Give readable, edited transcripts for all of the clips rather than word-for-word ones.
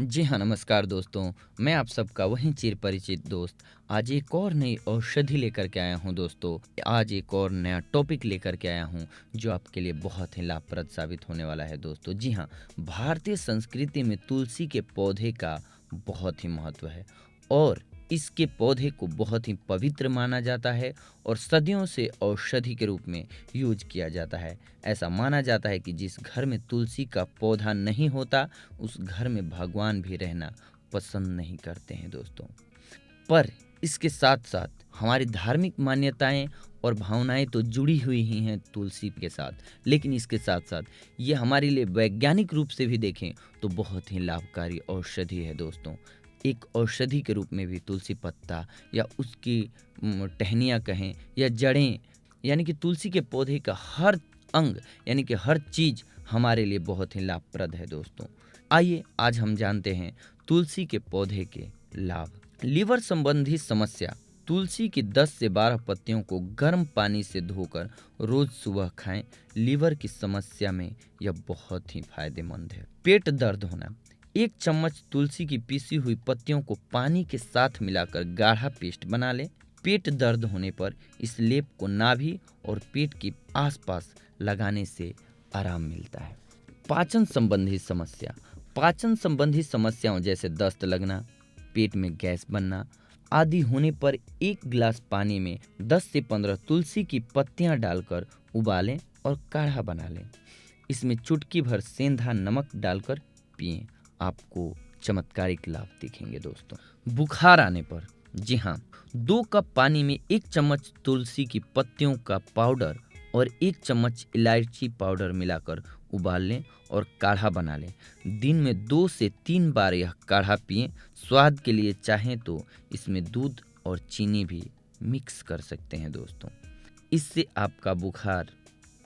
जी हाँ, नमस्कार दोस्तों। मैं आप सबका वही चिर परिचित दोस्त आज एक और नई औषधि लेकर के आया हूँ दोस्तों। आज एक और नया टॉपिक लेकर के आया हूँ जो आपके लिए बहुत ही लाभप्रद साबित होने वाला है दोस्तों। जी हाँ, भारतीय संस्कृति में तुलसी के पौधे का बहुत ही महत्व है और इसके पौधे को बहुत ही पवित्र माना जाता है और सदियों से औषधि के रूप में यूज किया जाता है। ऐसा माना जाता है कि जिस घर में तुलसी का पौधा नहीं होता उस घर में भगवान भी रहना पसंद नहीं करते हैं दोस्तों। पर इसके साथ-साथ हमारी धार्मिक मान्यताएँ और भावनाएँ तो जुड़ी हुई ही हैं तुलसी के साथ। लेकिन इसके साथ-साथ ये हमारे लिए वैज्ञानिक रूप से भी देखें तो बहुत ही लाभकारी औषधि है दोस्तों। एक औषधि के रूप में भी तुलसी पत्ता या उसकी टहनियाँ कहें या जड़ें, यानी कि तुलसी के पौधे का हर अंग, यानी कि हर चीज़ हमारे लिए बहुत ही लाभप्रद है दोस्तों। आइए आज हम जानते हैं तुलसी के पौधे के लाभ। लीवर संबंधी समस्या। तुलसी की 10 से 12 पत्तियों को गर्म पानी से धोकर रोज सुबह खाएं। लीवर की समस्या में यह बहुत ही फायदेमंद है। पेट दर्द होना। 1 चम्मच तुलसी की पीसी हुई पत्तियों को पानी के साथ मिलाकर गाढ़ा पेस्ट बना लें। पेट दर्द होने पर इस लेप को नाभि और पेट के आसपास लगाने से आराम मिलता है। पाचन संबंधी समस्या। पाचन संबंधी समस्याओं जैसे दस्त लगना, पेट में गैस बनना आदि होने पर 1 गिलास पानी में 10 से 15 तुलसी की पत्तियां डालकर उबालें और काढ़ा बना लें। इसमें चुटकी भर सेंधा नमक डालकर पिएं। आपको चमत्कारिक लाभ दिखेंगे दोस्तों। बुखार आने पर, जी हाँ, 2 कप पानी में 1 चम्मच तुलसी की पत्तियों का पाउडर और 1 चम्मच इलायची पाउडर मिलाकर उबाल लें और काढ़ा बना लें। दिन में 2 से 3 बार यह काढ़ा पिएं। स्वाद के लिए चाहें तो इसमें दूध और चीनी भी मिक्स कर सकते हैं दोस्तों। इससे आपका बुखार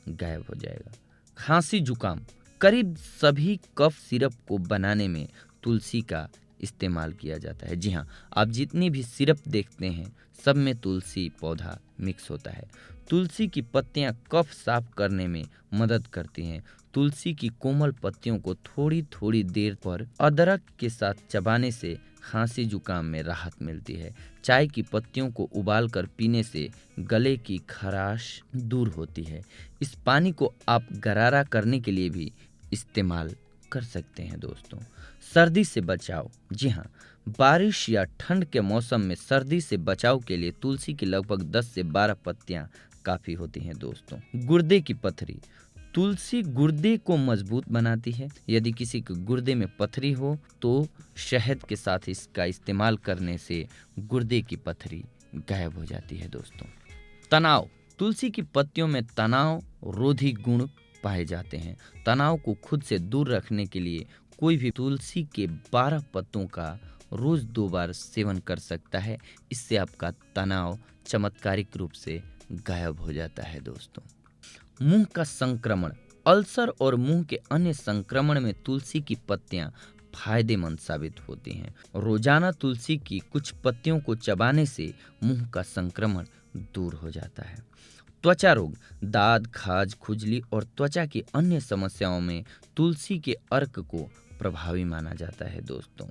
गायब हो जाएगा। खांसी जुकाम। करीब सभी कफ सिरप को बनाने में तुलसी का इस्तेमाल किया जाता है। जी हाँ, आप जितनी भी सिरप देखते हैं सब में तुलसी पौधा मिक्स होता है। तुलसी की पत्तियां कफ साफ करने में मदद करती हैं। तुलसी की कोमल पत्तियों को थोड़ी थोड़ी देर पर अदरक के साथ चबाने से खांसी जुकाम में राहत मिलती है। चाय की पत्तियों को उबालकर पीने से गले की खराश दूर होती है। इस पानी को आप गरारा करने के लिए भी इस्तेमाल कर सकते हैं दोस्तों। सर्दी से बचाव। जी हाँ, बारिश या ठंड के मौसम में सर्दी से बचाव के लिए तुलसी की लगभग 10 से 12 पत्तियां काफ़ी होती हैं दोस्तों। गुर्दे की पथरी। तुलसी गुर्दे को मजबूत बनाती है। यदि किसी के गुर्दे में पथरी हो तो शहद के साथ इसका इस्तेमाल करने से गुर्दे की पथरी गायब हो जाती है दोस्तों। तनाव। तुलसी की पत्तियों में तनाव रोधी गुण पाए जाते हैं। तनाव को खुद से दूर रखने के लिए कोई भी तुलसी के 12 पत्तों का रोज 2 बार सेवन कर सकता है। इससे आपका तनाव चमत्कारिक रूप से गायब हो जाता है दोस्तों। मुंह का संक्रमण। अल्सर और मुंह के अन्य संक्रमण में तुलसी की पत्तियां फायदेमंद साबित होती हैं। रोजाना तुलसी की कुछ पत्तियों को चबाने से मुंह का संक्रमण दूर हो जाता है। त्वचा रोग। दाद, खाज, खुजली और त्वचा की अन्य समस्याओं में तुलसी के अर्क को प्रभावी माना जाता है दोस्तों।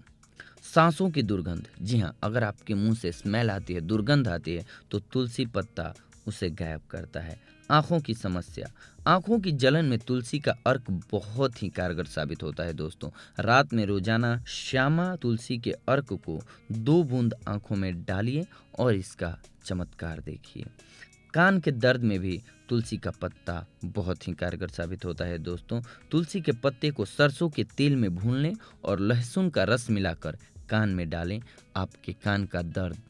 सांसों की दुर्गंध। जी हाँ, अगर आपके मुंह से स्मेल आती है, दुर्गंध आती है तो तुलसी पत्ता उसे गायब करता है। आँखों की समस्या। आँखों की जलन में तुलसी का अर्क बहुत ही कारगर साबित होता है दोस्तों। रात में रोजाना श्यामा तुलसी के अर्क को 2 बूंद आँखों में डालिए और इसका चमत्कार देखिए। कान के दर्द में भी तुलसी का पत्ता बहुत ही कारगर साबित होता है दोस्तों। तुलसी के पत्ते को सरसों के तेल में भून लें और लहसुन का रस मिलाकर कान में डालें। आपके कान का दर्द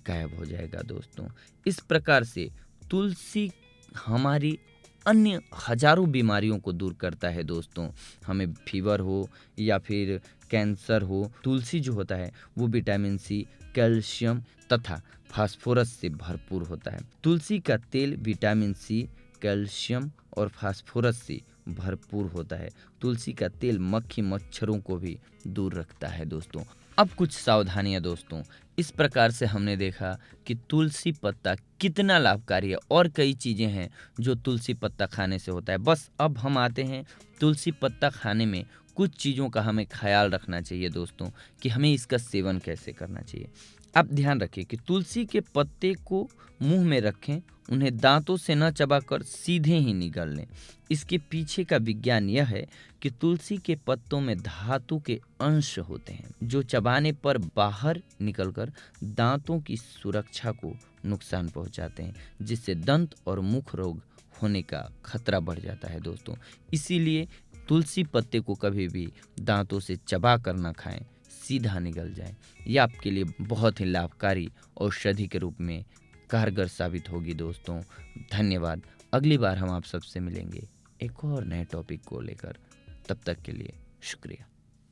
गायब हो जाएगा दोस्तों। इस प्रकार से तुलसी हमारी अन्य हजारों बीमारियों को दूर करता है दोस्तों। हमें फीवर हो या फिर कैंसर हो, तुलसी जो होता है वो विटामिन सी, कैल्शियम तथा फास्फोरस से भरपूर होता है। तुलसी का तेल विटामिन सी, कैल्शियम और फास्फोरस से भरपूर होता है। तुलसी का तेल मक्खी मच्छरों को भी दूर रखता है दोस्तों। अब कुछ सावधानियां दोस्तों। इस प्रकार से हमने देखा कि तुलसी पत्ता कितना लाभकारी है और कई चीज़ें हैं जो तुलसी पत्ता खाने से होता है। बस अब हम आते हैं तुलसी पत्ता खाने में कुछ चीज़ों का हमें ख़्याल रखना चाहिए दोस्तों कि हमें इसका सेवन कैसे करना चाहिए। आप ध्यान रखिए कि तुलसी के पत्ते को मुँह में रखें, उन्हें दाँतों से न चबाकर सीधे ही निगल लें। इसके पीछे का विज्ञान यह है कि तुलसी के पत्तों में धातु के अंश होते हैं, जो चबाने पर बाहर निकलकर दाँतों की सुरक्षा को नुकसान पहुँचाते हैं, जिससे दंत और मुख रोग होने का खतरा बढ़ जाता है दोस्तों। इसीलिए तुलसी पत्ते को कभी भी दाँतों से चबा कर ना खाएँ, सीधा निगल जाए। ये आपके लिए बहुत ही लाभकारी औषधि के रूप में कारगर साबित होगी दोस्तों। धन्यवाद। अगली बार हम आप सबसे मिलेंगे एक और नए टॉपिक को लेकर। तब तक के लिए शुक्रिया।